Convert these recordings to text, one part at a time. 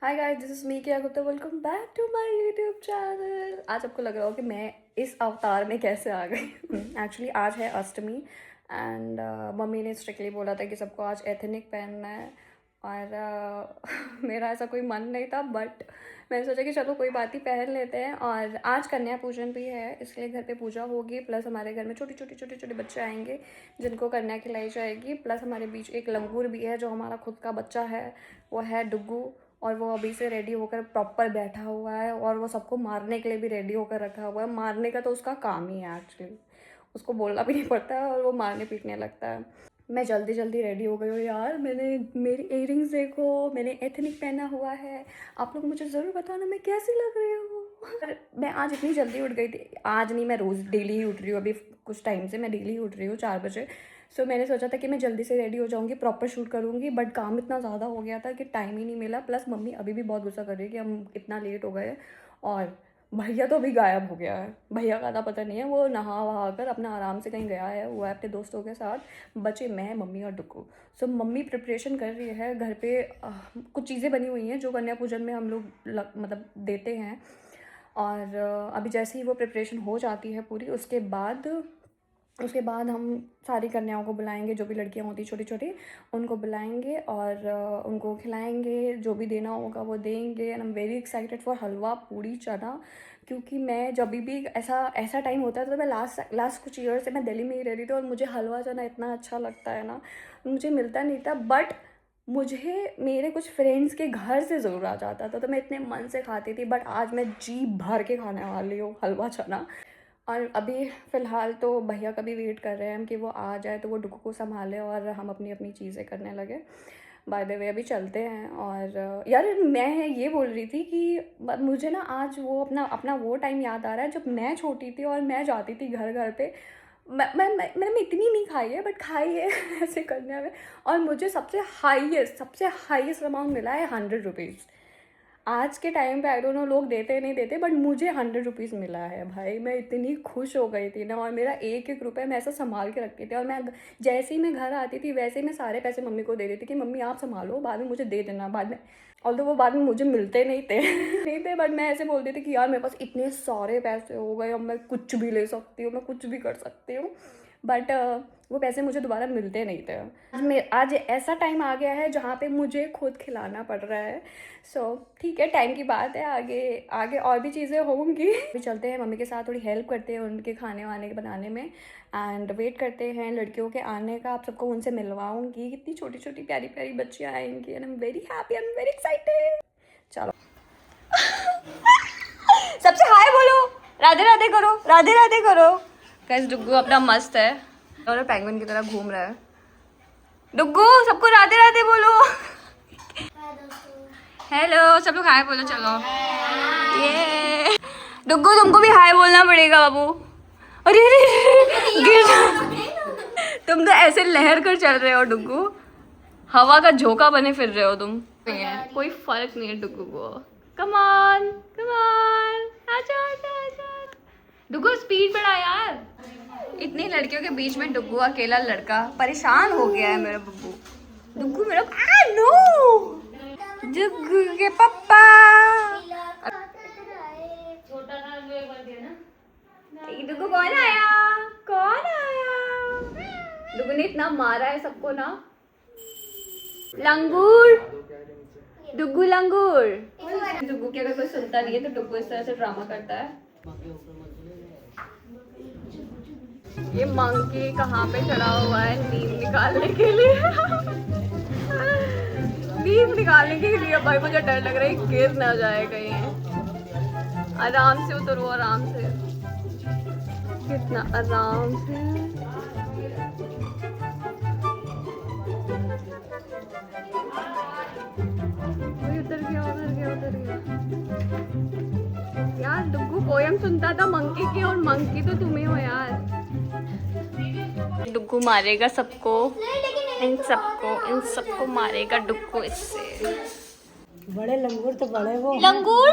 Hi guys, this is me Kiya Gupta. Welcome back to my YouTube channel. आज आपको लग रहा हो कि मैं इस अवतार में कैसे आ गई। एक्चुअली आज है अष्टमी एंड मम्मी ने स्ट्रिक्टली बोला था कि सबको आज एथनिक पहनना है और मेरा ऐसा कोई मन नहीं था, बट मैंने सोचा कि चलो कोई बात ही पहन लेते हैं। और आज कन्या पूजन भी है, इसलिए घर पे पूजा होगी, प्लस हमारे घर में छोटे छोटे बच्चे आएंगे जिनको कन्या खिलाई जाएगी। प्लस हमारे बीच एक लंगूर भी है जो हमारा खुद का बच्चा है, वो है डुग्गू, और वो अभी से रेडी होकर प्रॉपर बैठा हुआ है और वो सबको मारने के लिए भी रेडी होकर रखा हुआ है। मारने का तो उसका काम ही है एक्चुअली, उसको बोलना भी नहीं पड़ता है और वो मारने पीटने लगता है। मैं जल्दी जल्दी रेडी हो गई हूँ यार। मैंने मेरी इयररिंग्स देखो, मैंने एथनिक पहना हुआ है। आप लोग मुझे ज़रूर बताना मैं कैसी लग रही हूँ। और मैं आज इतनी जल्दी उठ गई थी, आज नहीं, मैं रोज़ डेली ही उठ रही हूँ। अभी कुछ टाइम से मैं डेली उठ रही हूँ 4 बजे। सो मैंने सोचा था कि मैं जल्दी से रेडी हो जाऊँगी, प्रॉपर शूट करूँगी, बट काम इतना ज़्यादा हो गया था कि टाइम ही नहीं मिला। प्लस मम्मी अभी भी बहुत गुस्सा कर रही है कि हम इतना लेट हो गए। और भैया तो अभी गायब हो गया है, भैया का था पता नहीं है, वो नहा वहा कर अपना आराम से कहीं गया है, वो है अपने दोस्तों के साथ। बचे मैं, मम्मी और डुक्कू। सो मम्मी प्रिपरेशन कर रही है घर पे। कुछ चीज़ें बनी हुई हैं जो कन्या पूजन में हम लोग मतलब देते हैं। और अभी जैसे ही वो प्रिपरेशन हो जाती है पूरी, उसके बाद हम सारी कन्याओं को बुलाएंगे, जो भी लड़कियां होती छोटी छोटी, उनको बुलाएंगे और उनको खिलाएंगे, जो भी देना होगा वो देंगे। And I am very excited for halwa puri chana, क्योंकि मैं जब भी ऐसा ऐसा टाइम होता है तो मैं लास्ट कुछ ईयर से मैं दिल्ली में ही रह रही थी और मुझे हलवा चना इतना अच्छा लगता है ना, मुझे मिलता नहीं था, बट मुझे मेरे कुछ फ्रेंड्स के घर से ज़रूर आ जाता था, तो मैं इतने मन से खाती थी। बट आज मैं जी भर के खाने वाली हूँ हलवा चना। और अभी फ़िलहाल तो भैया का भी वेट कर रहे हैं हम कि वो आ जाए तो वो डुग्गू को संभाले और हम अपनी अपनी चीज़ें करने लगे। बाय द वे अभी चलते हैं। और यार मैं ये बोल रही थी कि मुझे ना आज वो अपना अपना वो टाइम याद आ रहा है जब मैं छोटी थी और मैं जाती थी घर घर पे। मैंने इतनी नहीं खाई है, बट खाई है ऐसे करने में। और मुझे सबसे हाईएस्ट अमाउंट मिला है 100 रुपीज़। आज के टाइम पे आई डोंट नो लोग देते नहीं देते, बट मुझे 100 रुपीज़ मिला है भाई। मैं इतनी खुश हो गई थी ना, और मेरा एक एक रुपये मैं ऐसा संभाल के रखती थी। और मैं जैसे ही मैं घर आती थी वैसे ही मैं सारे पैसे मम्मी को दे देती कि मम्मी आप संभालो, बाद में मुझे दे देना बाद में। और तो वो बाद में मुझे मिलते नहीं थे नहीं थे, बट मैं ऐसे बोलती थी कि यार मेरे पास इतने सारे पैसे हो गए, अब मैं कुछ भी ले सकती हूँ, मैं कुछ भी कर सकती हूँ। बट वो पैसे मुझे दोबारा मिलते नहीं थे। आज ऐसा टाइम आ गया है जहाँ पे मुझे खुद खिलाना पड़ रहा है। सो ठीक है, टाइम की बात है, आगे आगे और भी चीज़ें होंगी। अभी चलते हैं, मम्मी के साथ थोड़ी हेल्प करते हैं उनके खाने वाने के बनाने में, एंड वेट करते हैं लड़कियों के आने का। आप सबको उनसे मिलवाऊंगी, कितनी छोटी छोटी प्यारी प्यारी बच्चियाँ आएंगी, and I am very happy, I am very excited. चलो सबसे हाय बोलो, राधे राधे करो, राधे राधे करो। कैसे डुग्गू अपना मस्त है और पेंगुइन की तरह घूम रहा है। डुग्गू सबको राधे राधे बोलो। हेलो सब लोग हाय बोलो, चलो ये डुग्गू तुमको भी हाय बोलना पड़ेगा बाबू। अरे अरे गिर जा। तुम तो ऐसे लहर कर चल रहे हो डुग्गू, हवा का झोंका बने फिर रहे हो तुम। कोई फर्क नहीं है डुग्गू को। कम ऑन कम ऑन, आजा आजा आजा। डुग्गू स्पीड बढ़ा यार। इतनी लड़कियों के बीच में डुग्गू अकेला लड़का परेशान हो गया है मेरा बब्बू। डुग्गू मेरा नो, डुग्गू के पापा। डुग्गू कौन आया, कौन आया? डुग्गू ने इतना मारा है सबको ना। लंगूर, डुग्गू लंगूर। डुग्गू की अगर कोई सुनता नहीं है तो डुग्गू इस तरह से ड्रामा करता है। ये मंकी कहाँ पे चढ़ा हुआ है नीम निकालने के लिए नीम निकालने के लिए। भाई मुझे डर लग रहा है गिर ना जाए कहीं। आराम से उतरो, आराम से, कितना आराम से। उतर गया उतर गया उतर गया। यार डुग्गू पोयम सुनता था मंकी की, और मंकी तो तुम्हें हो यार। डुग्गू मारेगा सबको, इन सबको मारेगा डुग्गू इससे। बड़े लंगूर तो बड़े वो लंगूर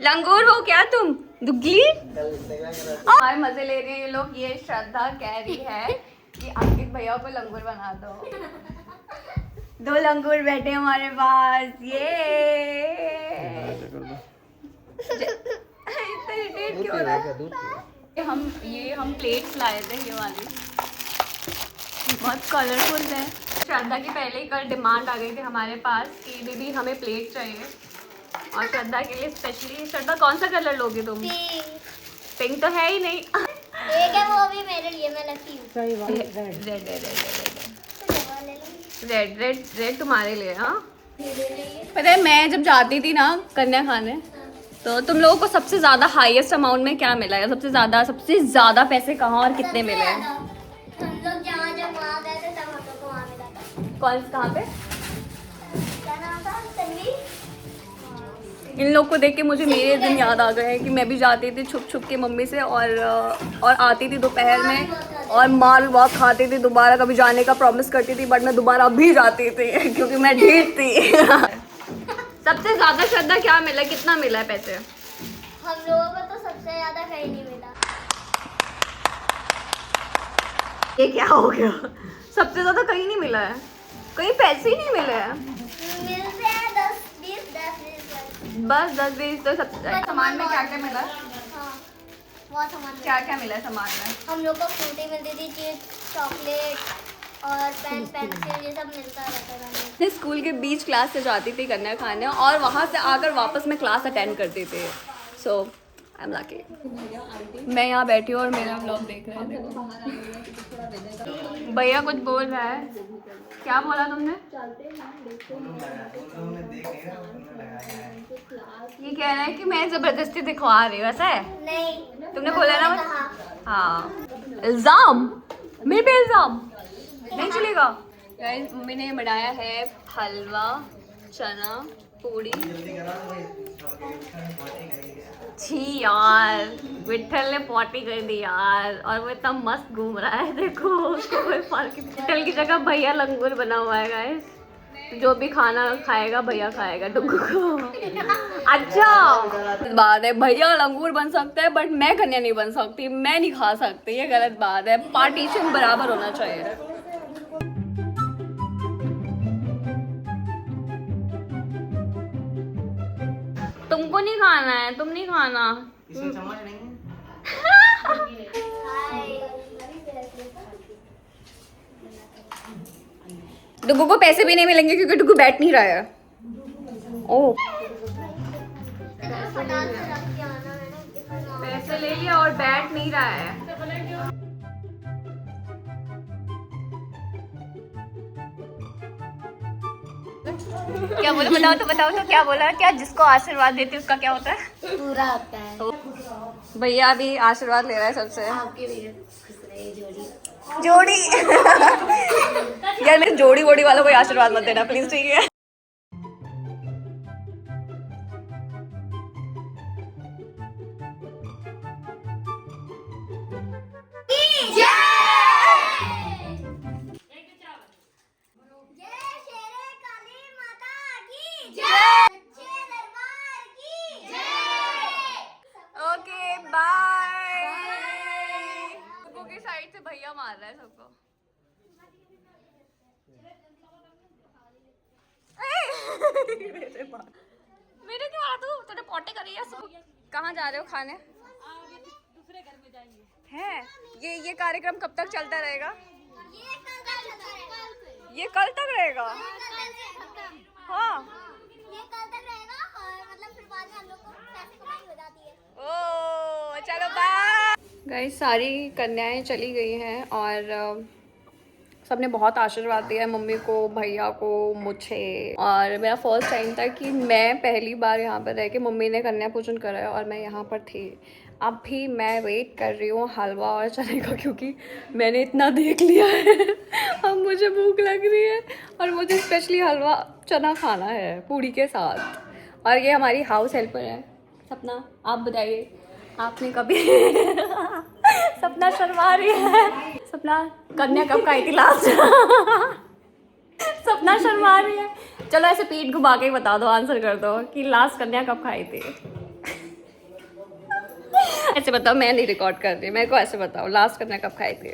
लंगूर हो क्या तुम, दुगली? और मजे ले रहे हैं ये लोग। ये श्रद्धा कह रही है कि अंकित भैया को लंगूर बना दो। 2 लंगूर बैठे हमारे पास, ये इतना irritate क्यों हो रहा है? हम प्लेट्स लाए थे, ये वाली बहुत कलरफुल है। श्रद्धा की पहले ही कल डिमांड आ गई थी हमारे पास कि दीदी हमें प्लेट चाहिए, और श्रद्धा के लिए स्पेशली। श्रद्धा कौन सा कलर लोगी तुम? पिंक तो है ही नहीं। एक है वो भी मेरे लिए, मैं लकी हूँ। सही बात red red red red red red तुम्हारे लिए। हाँ पता है, मैं जब जाती थी ना कन्या खाने, तो तुम लोगों को सबसे ज्यादा हाईएस्ट अमाउंट में क्या मिला है? सबसे ज्यादा पैसे कहाँ और कितने मिले हैं? हम लोग जब वहाँ गए थे तब हम लोग को वहाँ मिला था। कहाँ पे? क्या नाम था? तन्वी। इन लोग को देख के मुझे मेरे दिन याद आ गए कि मैं भी जाती थी छुप छुप के मम्मी से, और आती थी दोपहर में और मार वार खाती थी। दोबारा कभी जाने का प्रॉमिस करती थी, बट मैं दोबारा भी जाती थी क्योंकि मैं ढीठ थी। सबसे ज्यादा श्रद्धा क्या मिला, कितना मिला है पैसे? हम लोगों को तो सबसे ज्यादा कहीं नहीं मिला। ये क्या हो गया? सबसे ज्यादा कहीं नहीं मिला है, कहीं पैसे ही नहीं मिले हैं। मिलते हैं 10-20 बस 10-20 तो सब। सामान में क्या क्या मिला? हाँ बहुत सामान क्या क्या मिला है सामान में? हम लोग को फ्रूटी मिलती थी, चिप्स, चॉकलेट और पेन पेंसिल, ये सब मिलता रहता था हमें। मैं स्कूल के बीच क्लास से जाती थी कन्या खाने, और वहाँ से आकर वापस मैं क्लास अटेंड करती थी। सो आई एम लकी। मैं यहाँ बैठी हूँ और मेरा व्लॉग देख रहे हैं। भैया कुछ बोल रहा है, क्या बोला तुमने? ये कह रहा है कि मैं जबरदस्ती दिखवा रही हूँ, ऐसा है? नहीं, तुमने बोला ना? कहा। हाँ, इल्जाम, मेरे पे इल्जाम नहीं चलेगा। गाइस मम्मी ने बनाया है हलवा, चना, पूड़ी। छी यार, विठल ने पॉटी कर दी यार, और वो इतना मस्त घूम रहा है, देखो उसको कोई फर्क नहीं। विठल की जगह भैया लंगूर बना हुआ है गाइस। जो भी खाना खाएगा भैया खाएगा डुग्गू को। अच्छा बात है, भैया लंगूर बन सकते हैं बट मैं कन्या नहीं बन सकती, मैं नहीं खा सकती, ये गलत बात है। पार्टीशन बराबर होना चाहिए। तुमको नहीं खाना है, तुम नहीं खाना। इसमें चम्मच नहीं है। डुग्गू को पैसे भी नहीं मिलेंगे क्योंकि डुग्गू बैठ नहीं रहा है। ओह पैसे ले लिया और बैठ नहीं रहा है। क्या बोला? बताओ तो क्या बोला? क्या जिसको आशीर्वाद देती है उसका क्या होता है? पूरा होता है। भैया अभी आशीर्वाद ले रहा है सबसे। आपके भी खुश रहे जोड़ी। जोड़ी यार मेरे जोड़ी वोड़ी वालों को आशीर्वाद मत देना प्लीज, ठीक है? Okay bye. डुग्गू की साइड से भैया मार रहा है सबको। मेरे क्यों आ तू? तूने पॉटी करी है? कहाँ जा रहे हो खाने? दूसरे घर में जाएंगे। है ये कार्यक्रम कब तक चलता रहेगा? ये कल तक रहेगा? हाँ ये कल तक रहेगा, और मतलब फिर बाद में हम लोग को पैसे कमाई हो जाती है। ओ चलो बाय। गाइस सारी कन्याएं चली गई हैं और सबने बहुत आशीर्वाद दिया है मम्मी को, भैया को, मुझे। और मेरा फर्स्ट टाइम था कि मैं पहली बार यहाँ पर रह के मम्मी ने कन्या पूजन करा है और मैं यहाँ पर थी। अब भी मैं वेट कर रही हूँ हलवा और चने का, क्योंकि मैंने इतना देख लिया है। अब मुझे भूख लग रही है और मुझे स्पेशली हलवा चना खाना है पूड़ी के साथ। और ये हमारी हाउस हेल्पर है सपना। आप बताइए, आपने कभी सपना शर्मा रही है। सपना कन्या कब खाई थी लास्ट? सपना शर्मा रही है। चलो ऐसे पीठ घुमा के बता दो, आंसर कर दो कि लास्ट कन्या कब खाई थी। ऐसे बताओ, मैं नहीं रिकॉर्ड कर रही, मेरे को ऐसे बताओ लास्ट कन्या कब खाई थी?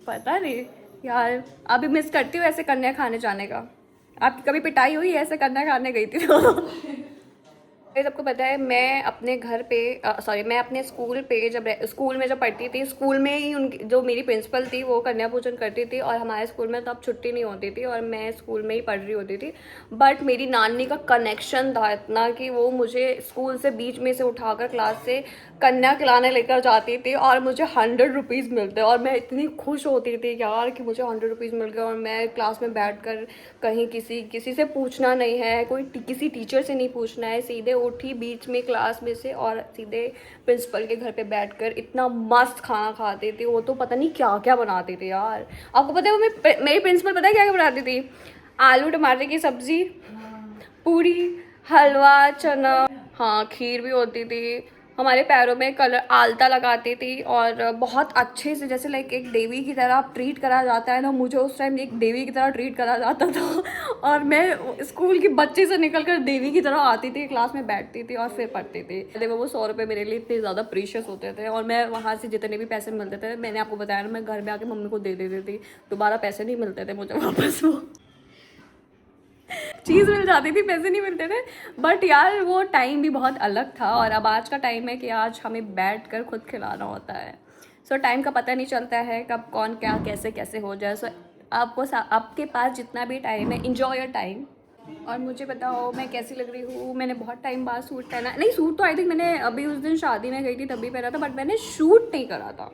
पता नहीं। यार अभी मिस करती हूँ ऐसे कन्या खाने जाने का। आपकी कभी पिटाई हुई है ऐसे कन्या खाने गई थी तो? ये सबको पता है मैं अपने घर पे सॉरी मैं अपने स्कूल पे जब स्कूल में जब पढ़ती थी, स्कूल में ही उनकी जो मेरी प्रिंसिपल थी वो कन्या पूजन करती थी और हमारे स्कूल में तब छुट्टी नहीं होती थी और मैं स्कूल में ही पढ़ रही होती थी। बट मेरी नानी का कनेक्शन था इतना कि वो मुझे स्कूल से बीच में से उठाकर क्लास से कन्या खिलाने लेकर जाती थी और मुझे 100 रुपीज़ मिलते और मैं इतनी खुश होती थी यार कि मुझे 100 रुपीज़ मिल गए और मैं क्लास में बैठकर कहीं किसी से पूछना नहीं है, किसी टीचर से नहीं पूछना है, सीधे उठी बीच में क्लास में से और सीधे प्रिंसिपल के घर पे बैठकर इतना मस्त खाना खाती थी। वो तो पता नहीं क्या क्या बनाती थी यार। आपको पता है वो मेरी प्रिंसिपल पता है क्या क्या बनाती थी? आलू टमाटर की सब्ज़ी, पूरी, हलवा, चना, हाँ खीर भी होती थी। हमारे पैरों में कलर आलता लगाती थी और बहुत अच्छे से जैसे लाइक एक देवी की तरह ट्रीट करा जाता है ना, मुझे उस टाइम एक देवी की तरह ट्रीट करा जाता था और मैं स्कूल की बच्चे से निकल कर देवी की तरह आती थी, क्लास में बैठती थी और फिर पढ़ती थी। देखो वो 100 रुपये मेरे लिए इतने ज़्यादा प्रीशियस होते थे और मैं वहाँ से जितने भी पैसे मिलते थे, मैंने आपको बताया ना, मैं घर में आके मम्मी को दे देती थी। दोबारा पैसे नहीं मिलते थे मुझे वापस, वो चीज़ मिल जाती थी, पैसे नहीं मिलते थे। बट यार वो टाइम भी बहुत अलग था और अब आज का टाइम है कि आज हमें बैठ कर खुद खिलाना होता है। सो टाइम का पता नहीं चलता है कब कौन क्या कैसे कैसे हो जाए। सो आपको आपके पास जितना भी टाइम है, इन्जॉय योर टाइम। और मुझे बताओ मैं कैसी लग रही हूँ। मैंने बहुत टाइम बाद सूट पहना, नहीं सूट तो आई थिंक मैंने अभी उस दिन शादी में गई थी तभी पहना था, बट मैंने शूट नहीं करा था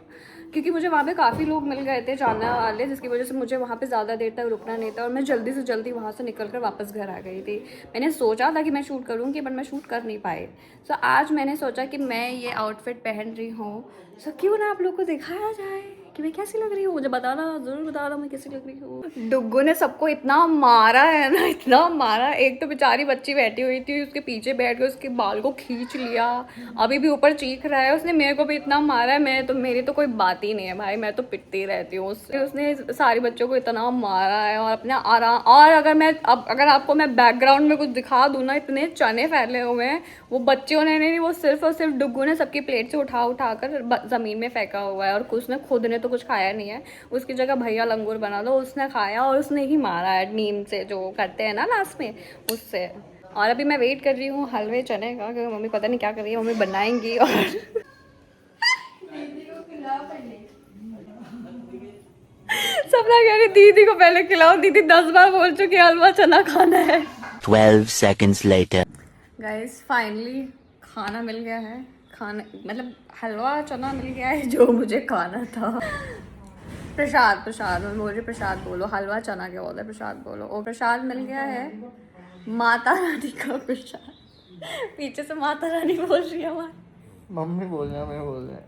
क्योंकि मुझे वहाँ पे काफ़ी लोग मिल गए थे जानने वाले, जिसकी वजह से मुझे वहाँ पे ज़्यादा देर तक रुकना नहीं था और मैं जल्दी से जल्दी वहाँ से निकल कर वापस घर आ गई थी। मैंने सोचा था कि मैं शूट करूँगी बट मैं शूट कर नहीं पाई। सो आज मैंने सोचा कि मैं ये आउटफिट पहन रही हूँ, सो क्यों ना आप लोग को दिखाया जाए कि मैं कैसी लग रही हूँ। मुझे बताना, ज़रूर बताना मैं कैसी लग रही हूँ। डुग्गू ने सबको इतना मारा है ना, इतना मारा। एक तो बेचारी बच्ची बैठी हुई थी, उसके पीछे बैठ के उसके बाल को खींच लिया, अभी भी ऊपर चीख रहा है। उसने मेरे को भी इतना मारा है, मेरी तो कोई बात ही नहीं है भाई, मैं तो पिटती रहती हूँ उससे। उसने सारे बच्चों को इतना मारा है और अपने आराम। और अगर आपको मैं बैकग्राउंड में कुछ दिखा दूँ ना, इतने चने फैले हुए हैं। वो बच्चों ने नहीं, वो सिर्फ और सिर्फ डुग्गू ने सबकी प्लेट से उठा कर ज़मीन में फेंका हुआ है और उसने खुद ने तो कुछ खाया नहीं है। उसकी जगह भैया लंगूर बना दो, उसने खाया और उसने ही मारा है नीम से, जो करते हैं ना लास्ट में, उससे। और अभी मैं वेट कर रही हूँ हलवे चने का, क्योंकि मम्मी पता नहीं क्या कर रही है, मम्मी बनाएंगी। और सपना कह रही दीदी को पहले खिलाओ, दीदी 10 बार बोल चुकी हलवा चना खाना है। 12 seconds later. गाइस फाइनली खाना मिल गया है, खाना मतलब हलवा चना मिल गया है जो मुझे खाना था। प्रसाद मुझे प्रसाद बोलो, हलवा चना क्या बोलते हैं, प्रसाद बोलो। और प्रसाद मिल गया है, माता रानी का प्रसाद। पीछे से माता रानी बोल रही है हमारी, मम्मी बोल रहे हैं, मैं बोल रहे हैं।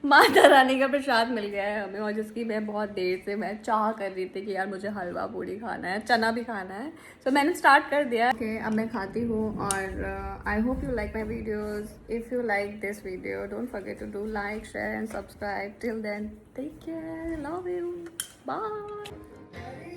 माता रानी का प्रसाद मिल गया है हमें, और जिसकी मैं बहुत देर से मैं चाह कर रही थी कि यार मुझे हलवा पूड़ी खाना है, चना भी खाना है। सो मैंने स्टार्ट कर दिया कि अब मैं खाती हूँ। और I hope you like my videos. If you like this video don't forget to do like, share and subscribe. Till then take care, love you, bye.